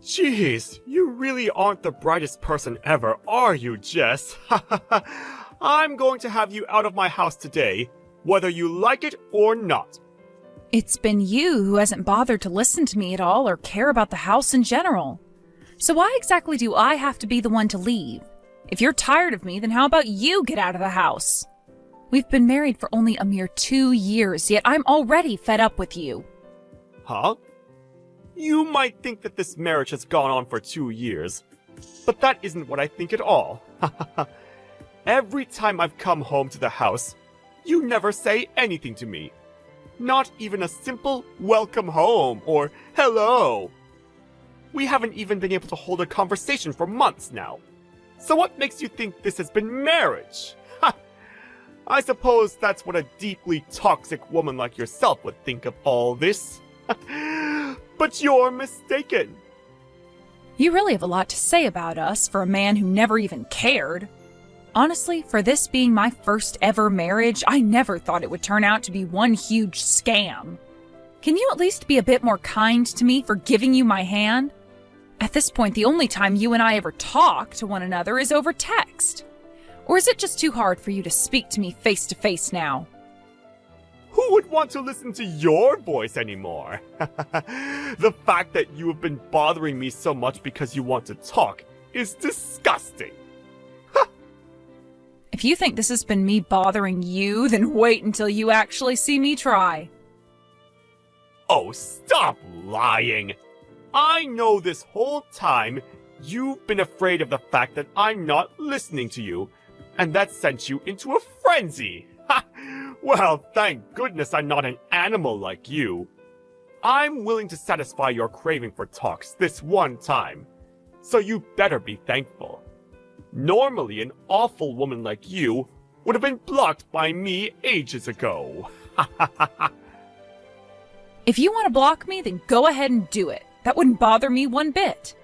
Jeez, you really aren't the brightest person ever, are you, Jess? I'm going to have you out of my house today, whether you like it or not. It's been you who hasn't bothered to listen to me at all or care about the house in general. So why exactly do I have to be the one to leave? If you're tired of me, then how about you get out of the house? We've been married for only a mere 2 years, yet I'm already fed up with you. Huh? You might think that this marriage has gone on for 2 years, but that isn't what I think at all. Every time I've come home to the house, you never say anything to me. Not even a simple welcome home or hello. We haven't even been able to hold a conversation for months now. So what makes you think this has been marriage? I suppose that's what a deeply toxic woman like yourself would think of all this. But you're mistaken. You really have a lot to say about us for a man who never even cared. Honestly, for this being my first ever marriage, I never thought it would turn out to be one huge scam. Can you at least be a bit more kind to me for giving you my hand? At this point, the only time you and I ever talk to one another is over text. Or is it just too hard for you to speak to me face to face now? Who would want to listen to your voice anymore? The fact that you have been bothering me so much because you want to talk is disgusting. If you think this has been me bothering you, then wait until you actually see me try. Oh, stop lying! I know this whole time you've been afraid of the fact that I'm not listening to you, and that sent you into a frenzy. Ha! Well, thank goodness I'm not an animal like you. I'm willing to satisfy your craving for talks this one time, so you better be thankful. Normally, an awful woman like you would have been blocked by me ages ago. If you want to block me, then go ahead and do it. That wouldn't bother me one bit.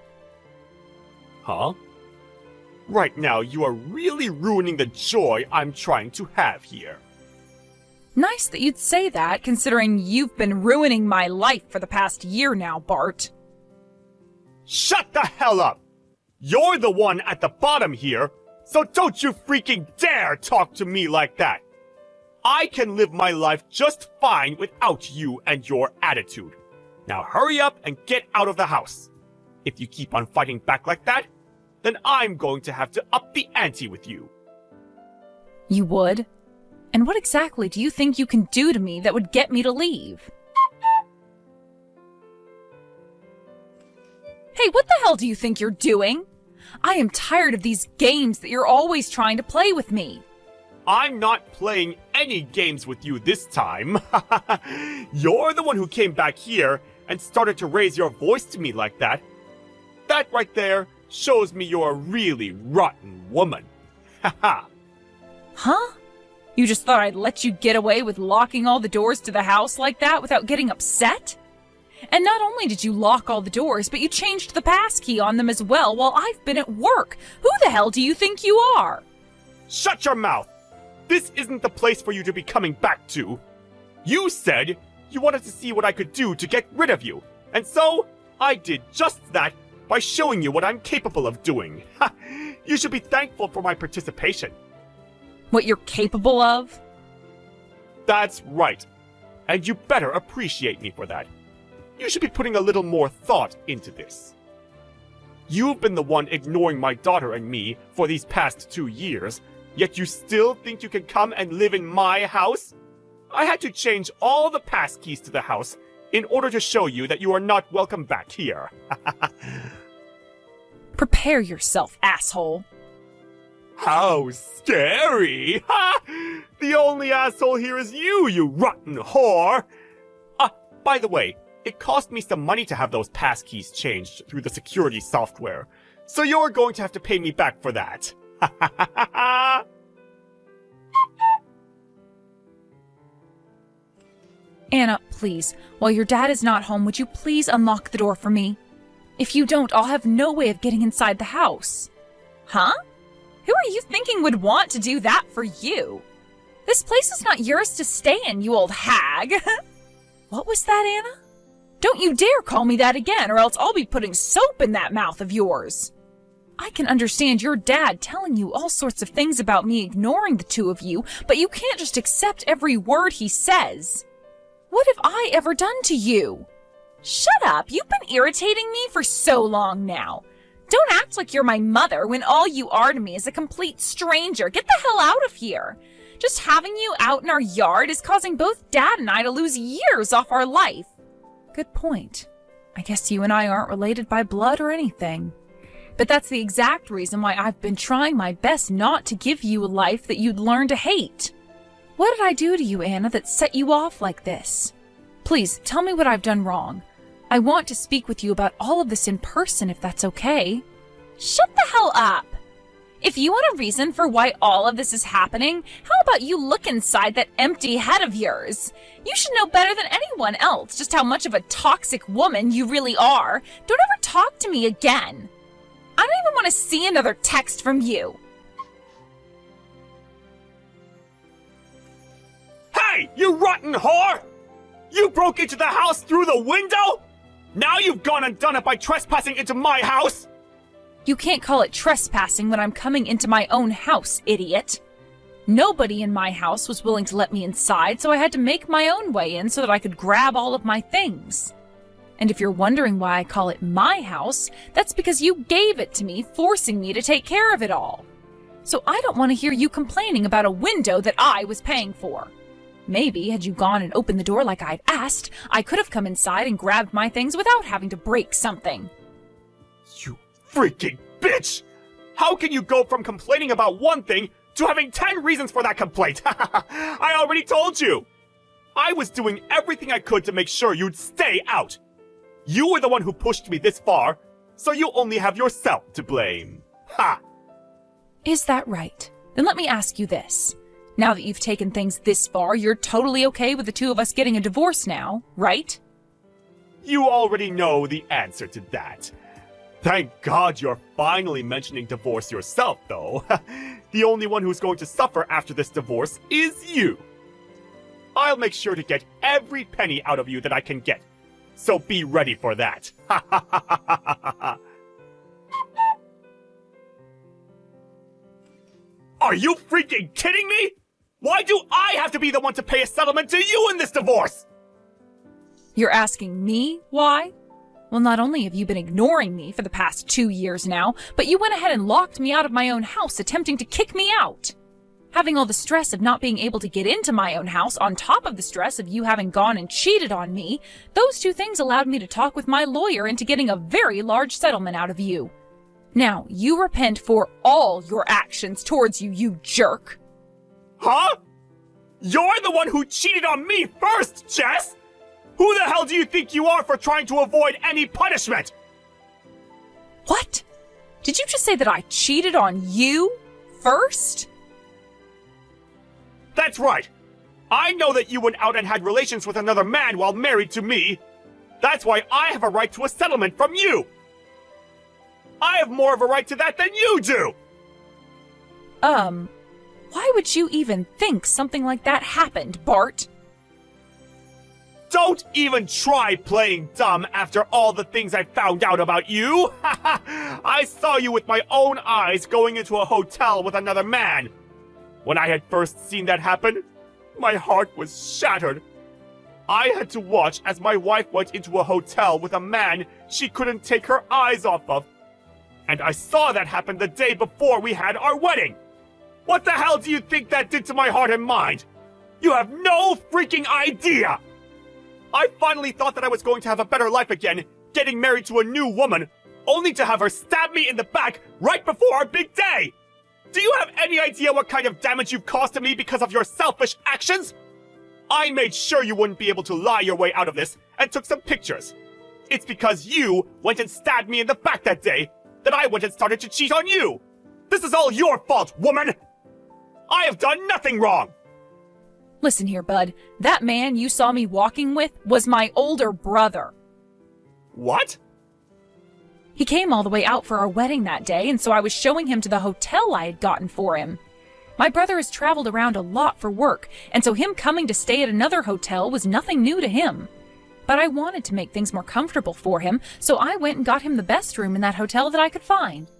Huh? Right now, you are really ruining the joy I'm trying to have here. Nice that you'd say that, considering you've been ruining my life for the past year now, Bart. Shut the hell up! You're the one at the bottom here, so don't you freaking dare talk to me like that! I can live my life just fine without you and your attitude. Now hurry up and get out of the house. If you keep on fighting back like that, then I'm going to have to up the ante with you. You would? And what exactly do you think you can do to me that would get me to leave? Hey, what the hell do you think you're doing? I am tired of these games that you're always trying to play with me. I'm not playing any games with you this time. You're the one who came back here and started to raise your voice to me like that. That right there shows me you're a really rotten woman. Haha. Huh? You just thought I'd let you get away with locking all the doors to the house like that without getting upset? And not only did you lock all the doors, but you changed the passkey on them as well while I've been at work. Who the hell do you think you are? Shut your mouth! This isn't the place for you to be coming back to. You said you wanted to see what I could do to get rid of you, and so I did just that by showing you what I'm capable of doing. You should be thankful for my participation. What you're capable of? That's right. And you better appreciate me for that. You should be putting a little more thought into this. You've been the one ignoring my daughter and me for these past 2 years, yet you still think you can come and live in my house? I had to change all the passkeys to the house in order to show you that you are not welcome back here. Prepare yourself, asshole. How scary! Ha! The only asshole here is you rotten whore! By the way, it cost me some money to have those passkeys changed through the security software, so you're going to have to pay me back for that. Anna, please, while your dad is not home, would you please unlock the door for me? If you don't, I'll have no way of getting inside the house. Huh? Who are you thinking would want to do that for you? This place is not yours to stay in, you old hag. What was that, Anna? Don't you dare call me that again, or else I'll be putting soap in that mouth of yours. I can understand your dad telling you all sorts of things about me ignoring the two of you, but you can't just accept every word he says. What have I ever done to you? Shut up, you've been irritating me for so long now. Don't act like you're my mother when all you are to me is a complete stranger. Get the hell out of here. Just having you out in our yard is causing both Dad and I to lose years off our life. Good point. I guess you and I aren't related by blood or anything. But that's the exact reason why I've been trying my best not to give you a life that you'd learn to hate. What did I do to you, Anna, that set you off like this? Please, tell me what I've done wrong. I want to speak with you about all of this in person, if that's okay. Shut the hell up! If you want a reason for why all of this is happening, how about you look inside that empty head of yours? You should know better than anyone else just how much of a toxic woman you really are. Don't ever talk to me again. I don't even want to see another text from you. Hey, you rotten whore! You broke into the house through the window? Now you've gone and done it by trespassing into my house? You can't call it trespassing when I'm coming into my own house, idiot. Nobody in my house was willing to let me inside, so I had to make my own way in so that I could grab all of my things. And if you're wondering why I call it my house, that's because you gave it to me, forcing me to take care of it all. So I don't want to hear you complaining about a window that I was paying for. Maybe, had you gone and opened the door like I'd asked, I could have come inside and grabbed my things without having to break something. You freaking bitch! How can you go from complaining about one thing to having 10 reasons for that complaint? I already told you! I was doing everything I could to make sure you'd stay out. You were the one who pushed me this far, so you only have yourself to blame. Ha! Is that right? Then let me ask you this. Now that you've taken things this far, you're totally okay with the two of us getting a divorce now, right? You already know the answer to that. Thank God you're finally mentioning divorce yourself, though. The only one who's going to suffer after this divorce is you. I'll make sure to get every penny out of you that I can get. So be ready for that. Are you freaking kidding me? Why do I have to be the one to pay a settlement to you in this divorce? You're asking me why? Well, not only have you been ignoring me for the past 2 years now, but you went ahead and locked me out of my own house, attempting to kick me out. Having all the stress of not being able to get into my own house, on top of the stress of you having gone and cheated on me, those two things allowed me to talk with my lawyer into getting a very large settlement out of you. Now, you repent for all your actions towards you, you jerk. Huh? You're the one who cheated on me first, Jess! Who the hell do you think you are for trying to avoid any punishment? What? Did you just say that I cheated on you first? That's right. I know that you went out and had relations with another man while married to me. That's why I have a right to a settlement from you. I have more of a right to that than you do. Why would you even think something like that happened, Bart? Don't even try playing dumb after all the things I found out about you. I saw you with my own eyes going into a hotel with another man. When I had first seen that happen, my heart was shattered. I had to watch as my wife went into a hotel with a man she couldn't take her eyes off of. And I saw that happen the day before we had our wedding. What the hell do you think that did to my heart and mind? You have no freaking idea! I finally thought that I was going to have a better life again, getting married to a new woman, only to have her stab me in the back right before our big day! Do you have any idea what kind of damage you've caused to me because of your selfish actions? I made sure you wouldn't be able to lie your way out of this and took some pictures. It's because you went and stabbed me in the back that day that I went and started to cheat on you. This is all your fault, woman! I have done nothing wrong! Listen here, bud. That man you saw me walking with was my older brother. What? He came all the way out for our wedding that day, and so I was showing him to the hotel I had gotten for him. My brother has traveled around a lot for work, and so him coming to stay at another hotel was nothing new to him. But I wanted to make things more comfortable for him, so I went and got him the best room in that hotel that I could find.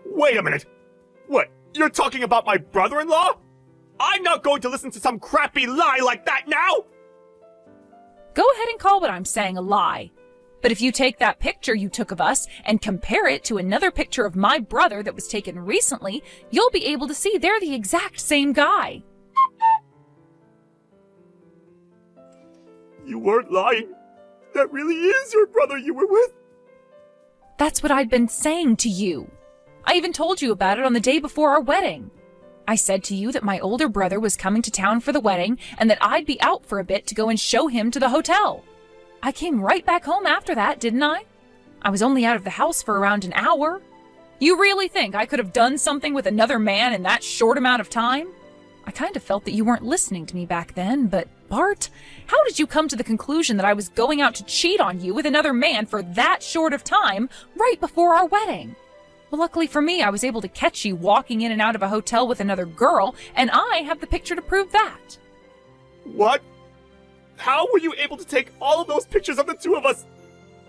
Wait a minute! What, you're talking about my brother-in-law? I'm not going to listen to some crappy lie like that now! Go ahead and call what I'm saying a lie. But if you take that picture you took of us and compare it to another picture of my brother that was taken recently, you'll be able to see they're the exact same guy. You weren't lying. That really is your brother you were with. That's what I'd been saying to you. I even told you about it on the day before our wedding. I said to you that my older brother was coming to town for the wedding and that I'd be out for a bit to go and show him to the hotel. I came right back home after that, didn't I? I was only out of the house for around an hour. You really think I could have done something with another man in that short amount of time? I kind of felt that you weren't listening to me back then, but Bart, how did you come to the conclusion that I was going out to cheat on you with another man for that short of time right before our wedding? Well, luckily for me, I was able to catch you walking in and out of a hotel with another girl, and I have the picture to prove that. What? How were you able to take all of those pictures of the two of us?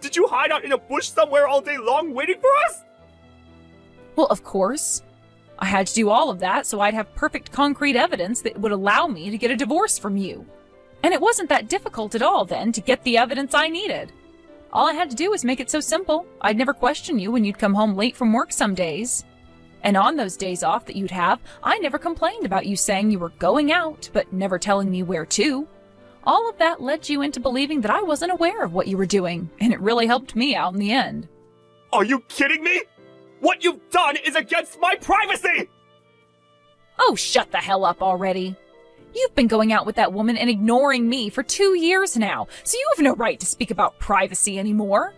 Did you hide out in a bush somewhere all day long waiting for us? Well, of course. I had to do all of that so I'd have perfect concrete evidence that would allow me to get a divorce from you. And it wasn't that difficult at all then to get the evidence I needed. All I had to do was make it so simple. I'd never question you when you'd come home late from work some days. And on those days off that you'd have, I never complained about you saying you were going out, but never telling me where to. All of that led you into believing that I wasn't aware of what you were doing, and it really helped me out in the end. Are you kidding me? What you've done is against my privacy! Oh, shut the hell up already. You've been going out with that woman and ignoring me for 2 years now, so you have no right to speak about privacy anymore.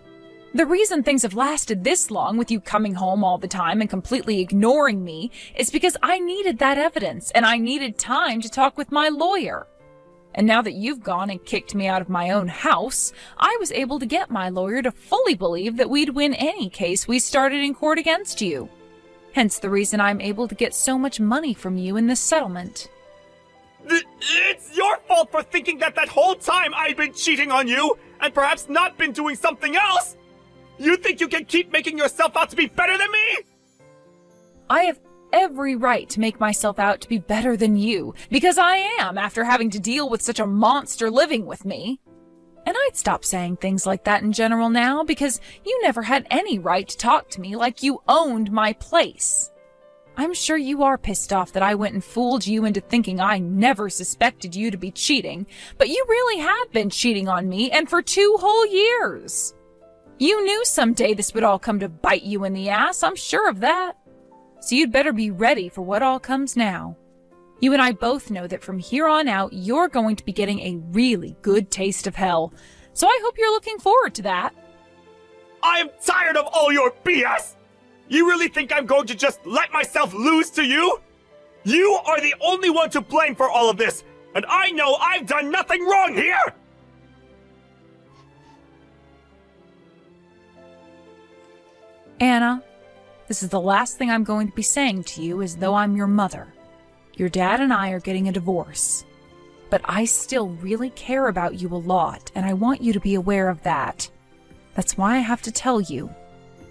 The reason things have lasted this long with you coming home all the time and completely ignoring me is because I needed that evidence and I needed time to talk with my lawyer. And now that you've gone and kicked me out of my own house, I was able to get my lawyer to fully believe that we'd win any case we started in court against you. Hence the reason I'm able to get so much money from you in this settlement. It's your fault for thinking that whole time I've been cheating on you and perhaps not been doing something else! You think you can keep making yourself out to be better than me? I have every right to make myself out to be better than you, because I am after having to deal with such a monster living with me. And I'd stop saying things like that in general now, because you never had any right to talk to me like you owned my place. I'm sure you are pissed off that I went and fooled you into thinking I never suspected you to be cheating, but you really have been cheating on me, and for 2 whole years. You knew someday this would all come to bite you in the ass, I'm sure of that. So you'd better be ready for what all comes now. You and I both know that from here on out, you're going to be getting a really good taste of hell. So I hope you're looking forward to that. I am tired of all your BS! You really think I'm going to just let myself lose to you? You are the only one to blame for all of this, and I know I've done nothing wrong here! Anna, this is the last thing I'm going to be saying to you as though I'm your mother. Your dad and I are getting a divorce. But I still really care about you a lot, and I want you to be aware of that. That's why I have to tell you.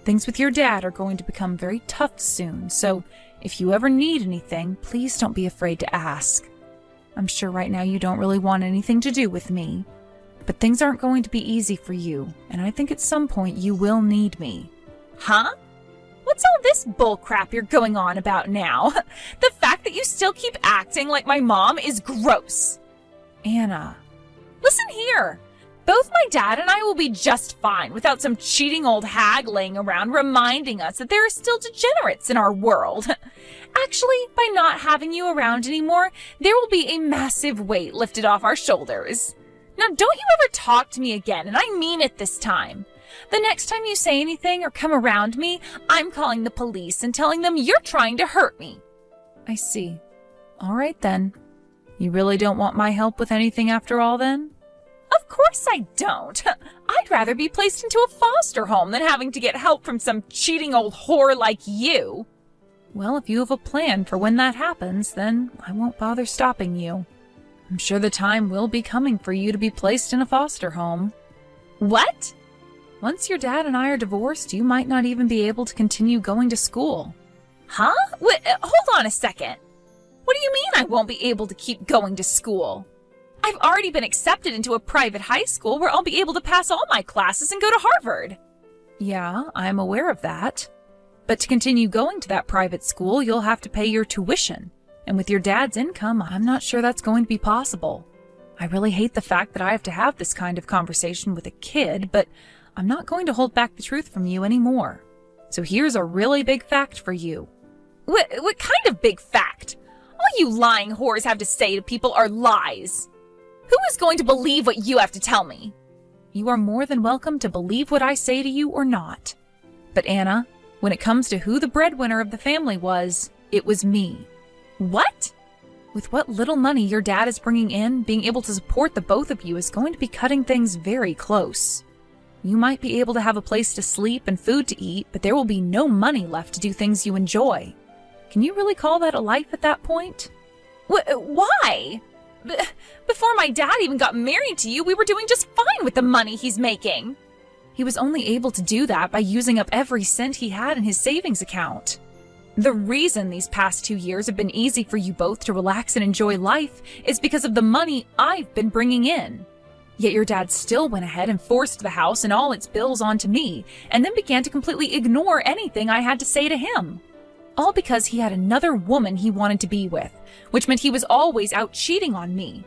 Things with your dad are going to become very tough soon, so if you ever need anything, please don't be afraid to ask. I'm sure right now you don't really want anything to do with me, but things aren't going to be easy for you, and I think at some point you will need me. Huh? What's all this bullcrap you're going on about now? The fact that you still keep acting like my mom is gross. Anna. Listen here. Both my dad and I will be just fine without some cheating old hag laying around reminding us that there are still degenerates in our world. Actually, by not having you around anymore, there will be a massive weight lifted off our shoulders. Now, don't you ever talk to me again, and I mean it this time. The next time you say anything or come around me, I'm calling the police and telling them you're trying to hurt me. I see. All right, then. You really don't want my help with anything after all, then? Of course I don't. I'd rather be placed into a foster home than having to get help from some cheating old whore like you. Well, if you have a plan for when that happens, then I won't bother stopping you. I'm sure the time will be coming for you to be placed in a foster home. What? Once your dad and I are divorced, you might not even be able to continue going to school. Huh? Wait, hold on a second. What do you mean I won't be able to keep going to school? I've already been accepted into a private high school where I'll be able to pass all my classes and go to Harvard. Yeah, I'm aware of that. But to continue going to that private school, you'll have to pay your tuition. And with your dad's income, I'm not sure that's going to be possible. I really hate the fact that I have to have this kind of conversation with a kid, but I'm not going to hold back the truth from you anymore. So here's a really big fact for you. What kind of big fact? All you lying whores have to say to people are lies. Who is going to believe what you have to tell me? You are more than welcome to believe what I say to you or not. But Anna, when it comes to who the breadwinner of the family was, it was me. What? With what little money your dad is bringing in, being able to support the both of you is going to be cutting things very close. You might be able to have a place to sleep and food to eat, but there will be no money left to do things you enjoy. Can you really call that a life at that point? Why? Before my dad even got married to you, we were doing just fine with the money he's making. He was only able to do that by using up every cent he had in his savings account. The reason these past 2 years have been easy for you both to relax and enjoy life is because of the money I've been bringing in. Yet your dad still went ahead and forced the house and all its bills onto me, and then began to completely ignore anything I had to say to him. All because he had another woman he wanted to be with, which meant he was always out cheating on me.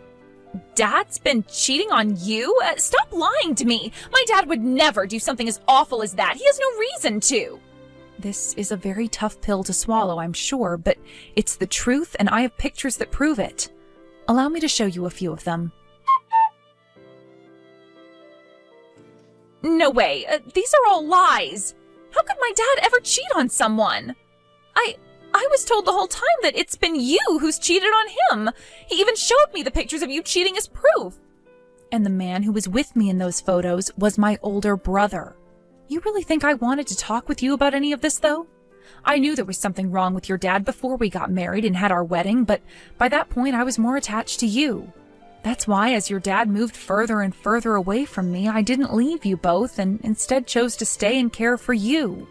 Dad's been cheating on you? Stop lying to me. My dad would never do something as awful as that. He has no reason to. This is a very tough pill to swallow, I'm sure, but it's the truth, and I have pictures that prove it. Allow me to show you a few of them. No way. These are all lies. How could my dad ever cheat on someone? I was told the whole time that it's been you who's cheated on him. He even showed me the pictures of you cheating as proof. And the man who was with me in those photos was my older brother. You really think I wanted to talk with you about any of this, though? I knew there was something wrong with your dad before we got married and had our wedding, but by that point I was more attached to you. That's why, as your dad moved further and further away from me, I didn't leave you both and instead chose to stay and care for you.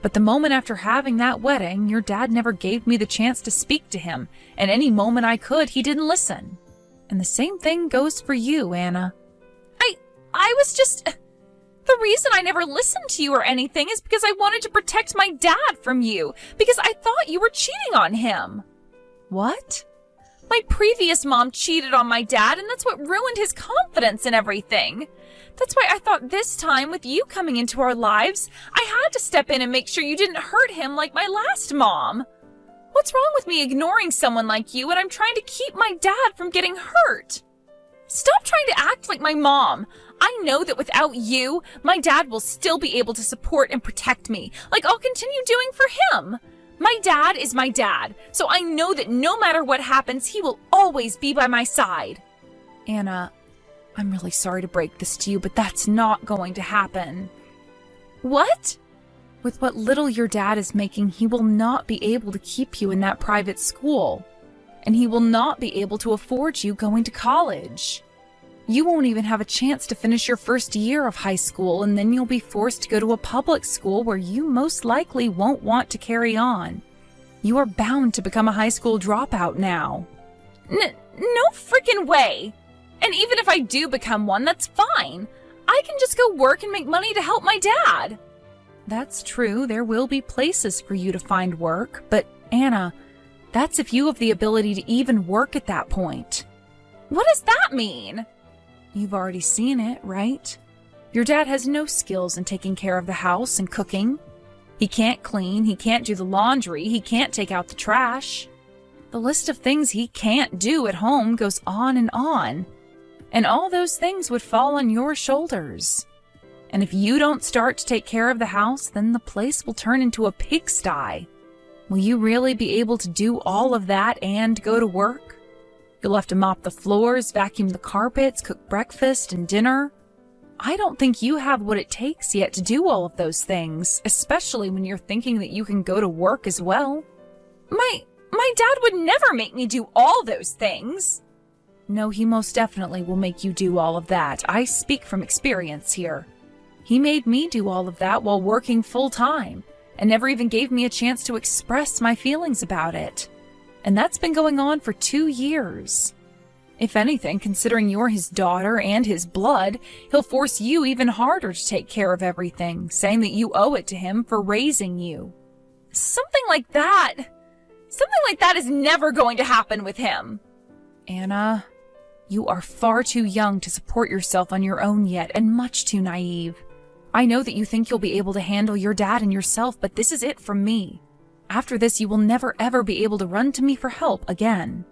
But the moment after having that wedding, your dad never gave me the chance to speak to him, and any moment I could, he didn't listen. And the same thing goes for you, Anna. I was just... The reason I never listened to you or anything is because I wanted to protect my dad from you, because I thought you were cheating on him. What? My previous mom cheated on my dad, and that's what ruined his confidence and everything. That's why I thought this time, with you coming into our lives, I had to step in and make sure you didn't hurt him like my last mom. What's wrong with me ignoring someone like you when I'm trying to keep my dad from getting hurt? Stop trying to act like my mom. I know that without you, my dad will still be able to support and protect me, like I'll continue doing for him. My dad is my dad, so I know that no matter what happens, he will always be by my side. Anna, I'm really sorry to break this to you, but that's not going to happen. What? With what little your dad is making, he will not be able to keep you in that private school. And he will not be able to afford you going to college. You won't even have a chance to finish your first year of high school, and then you'll be forced to go to a public school where you most likely won't want to carry on. You are bound to become a high school dropout now. No freaking way! And even if I do become one, that's fine. I can just go work and make money to help my dad. That's true, there will be places for you to find work, but Anna, that's if you have the ability to even work at that point. What does that mean? You've already seen it, right? Your dad has no skills in taking care of the house and cooking. He can't clean, he can't do the laundry, he can't take out the trash. The list of things he can't do at home goes on. And all those things would fall on your shoulders. And if you don't start to take care of the house, then the place will turn into a pigsty. Will you really be able to do all of that and go to work? You'll have to mop the floors, vacuum the carpets, cook breakfast and dinner. I don't think you have what it takes yet to do all of those things, especially when you're thinking that you can go to work as well. My dad would never make me do all those things. No, he most definitely will make you do all of that. I speak from experience here. He made me do all of that while working full-time, and never even gave me a chance to express my feelings about it. And that's been going on for 2 years. If anything, considering you're his daughter and his blood, he'll force you even harder to take care of everything, saying that you owe it to him for raising you. Something like that is never going to happen with him. Anna, you are far too young to support yourself on your own yet, and much too naive. I know that you think you'll be able to handle your dad and yourself, but this is it from me. After this, you will never ever be able to run to me for help again.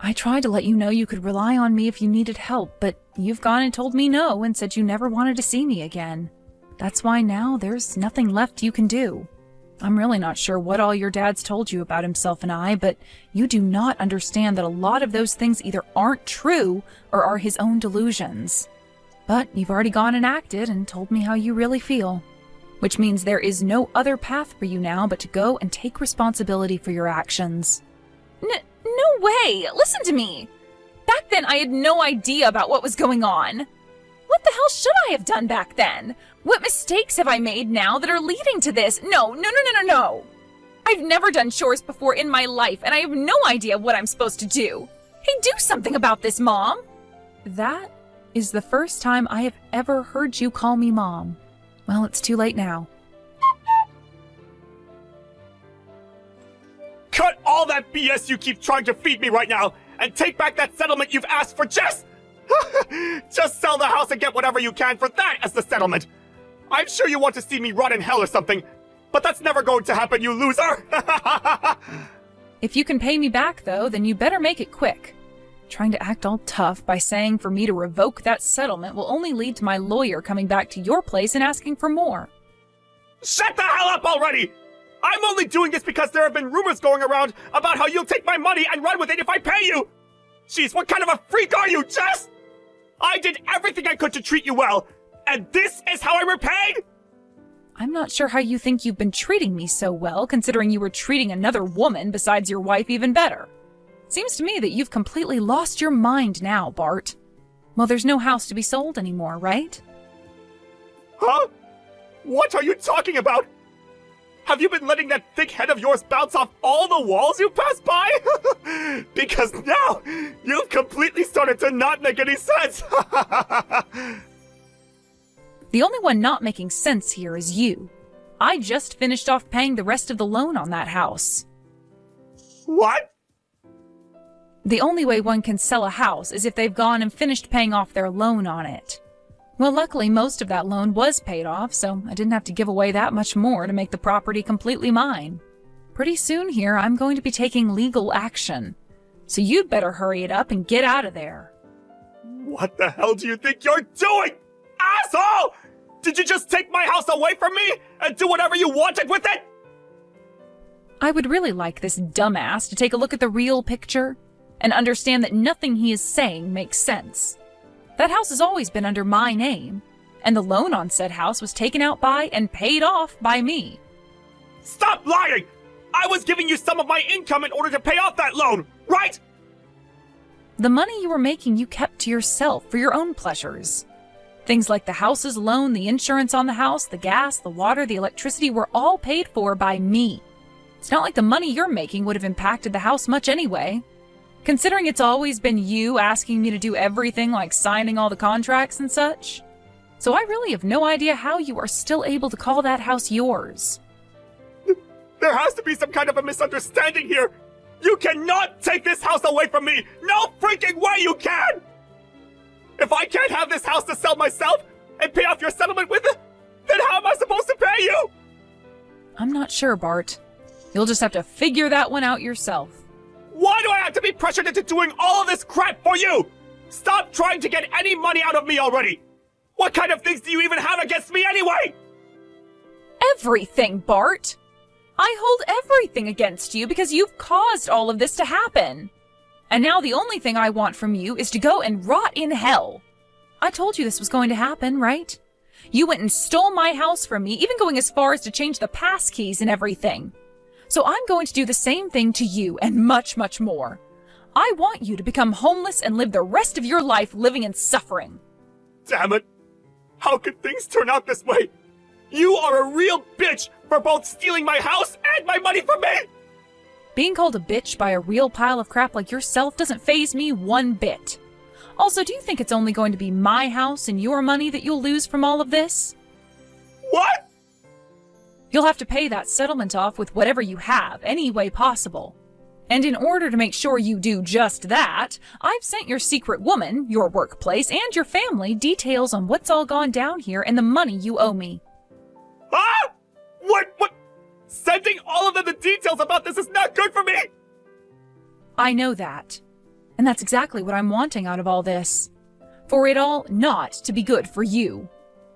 I tried to let you know you could rely on me if you needed help, but you've gone and told me no and said you never wanted to see me again. That's why now there's nothing left you can do. I'm really not sure what all your dad's told you about himself and I, but you do not understand that a lot of those things either aren't true or are his own delusions. But you've already gone and acted and told me how you really feel, which means there is no other path for you now but to go and take responsibility for your actions. No way! Listen to me! Back then, I had no idea about what was going on. What the hell should I have done back then? What mistakes have I made now that are leading to this? No. I've never done chores before in my life, and I have no idea what I'm supposed to do. Hey, do something about this, Mom! That is the first time I have ever heard you call me Mom. Well, it's too late now. Cut all that BS you keep trying to feed me right now, and take back that settlement you've asked for, Jess! Just sell the house and get whatever you can for that as the settlement! I'm sure you want to see me rot in hell or something, but that's never going to happen, you loser! If you can pay me back, though, then you better make it quick. Trying to act all tough by saying for me to revoke that settlement will only lead to my lawyer coming back to your place and asking for more. Shut the hell up already! I'm only doing this because there have been rumors going around about how you'll take my money and run with it if I pay you! Jeez, what kind of a freak are you, Jess? I did everything I could to treat you well, and this is how I'm repaid? I'm not sure how you think you've been treating me so well, considering you were treating another woman besides your wife even better. Seems to me that you've completely lost your mind now, Bart. Well, there's no house to be sold anymore, right? Huh? What are you talking about? Have you been letting that thick head of yours bounce off all the walls you pass by? Because now, you've completely started to not make any sense! The only one not making sense here is you. I just finished off paying the rest of the loan on that house. What? The only way one can sell a house is if they've gone and finished paying off their loan on it. Well, luckily, most of that loan was paid off, so I didn't have to give away that much more to make the property completely mine. Pretty soon here, I'm going to be taking legal action. So you'd better hurry it up and get out of there. What the hell do you think you're doing, asshole? Did you just take my house away from me and do whatever you wanted with it? I would really like this dumbass to take a look at the real picture and understand that nothing he is saying makes sense. That house has always been under my name, and the loan on said house was taken out by and paid off by me. Stop lying! I was giving you some of my income in order to pay off that loan, right? The money you were making you kept to yourself for your own pleasures. Things like the house's loan, the insurance on the house, the gas, the water, the electricity were all paid for by me. It's not like the money you're making would have impacted the house much anyway. Considering it's always been you asking me to do everything like signing all the contracts and such. So I really have no idea how you are still able to call that house yours. There has to be some kind of a misunderstanding here. You cannot take this house away from me. No freaking way you can! If I can't have this house to sell myself and pay off your settlement with it, then how am I supposed to pay you? I'm not sure, Bart. You'll just have to figure that one out yourself. Why do I have to be pressured into doing all of this crap for you? Stop trying to get any money out of me already! What kind of things do you even have against me anyway? Everything, Bart! I hold everything against you because you've caused all of this to happen. And now the only thing I want from you is to go and rot in hell. I told you this was going to happen, right? You went and stole my house from me, even going as far as to change the pass keys and everything. So I'm going to do the same thing to you and much, much more. I want you to become homeless and live the rest of your life living in suffering. Damn it! How could things turn out this way? You are a real bitch for both stealing my house and my money from me! Being called a bitch by a real pile of crap like yourself doesn't faze me one bit. Also, do you think it's only going to be my house and your money that you'll lose from all of this? What? You'll have to pay that settlement off with whatever you have, any way possible. And in order to make sure you do just that, I've sent your secret woman, your workplace, and your family details on what's all gone down here and the money you owe me. Ah! What? Sending all of them the details about this is not good for me! I know that. And that's exactly what I'm wanting out of all this. For it all not to be good for you.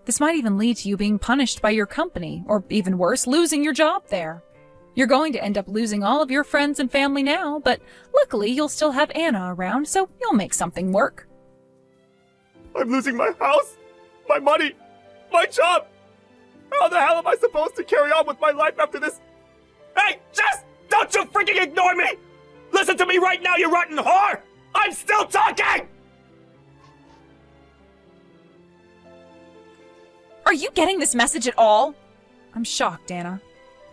This might even lead to you being punished by your company, or even worse, losing your job there. You're going to end up losing all of your friends and family now, but luckily you'll still have Anna around, so you'll make something work. I'm losing my house, my money, my job! How the hell am I supposed to carry on with my life after this? Hey, Jess! Don't you freaking ignore me! Listen to me right now, you rotten whore! I'm still talking! Are you getting this message at all? I'm shocked, Anna.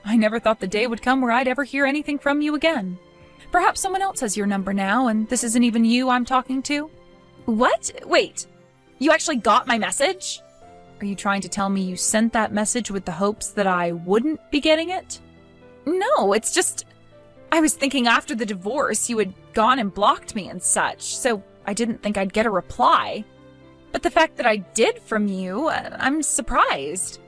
I never thought the day would come where I'd ever hear anything from you again. Perhaps someone else has your number now, and this isn't even you I'm talking to? What? Wait, you actually got my message? Are you trying to tell me you sent that message with the hopes that I wouldn't be getting it? No, it's just... I was thinking after the divorce you had gone and blocked me and such, so I didn't think I'd get a reply. But the fact that I did from you, I'm surprised.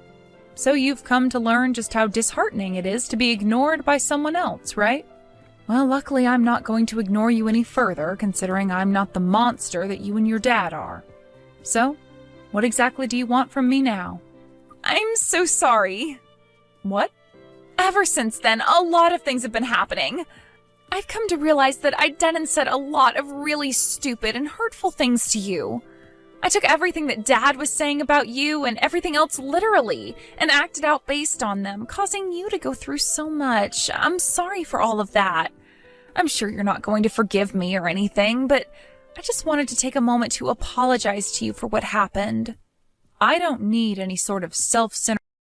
So you've come to learn just how disheartening it is to be ignored by someone else, right? Well, luckily I'm not going to ignore you any further, considering I'm not the monster that you and your dad are. So, what exactly do you want from me now? I'm so sorry. What? Ever since then, a lot of things have been happening. I've come to realize that I'd done and said a lot of really stupid and hurtful things to you. I took everything that Dad was saying about you and everything else literally and acted out based on them, causing you to go through so much. I'm sorry for all of that. I'm sure you're not going to forgive me or anything, but I just wanted to take a moment to apologize to you for what happened. I don't need any sort of self-centered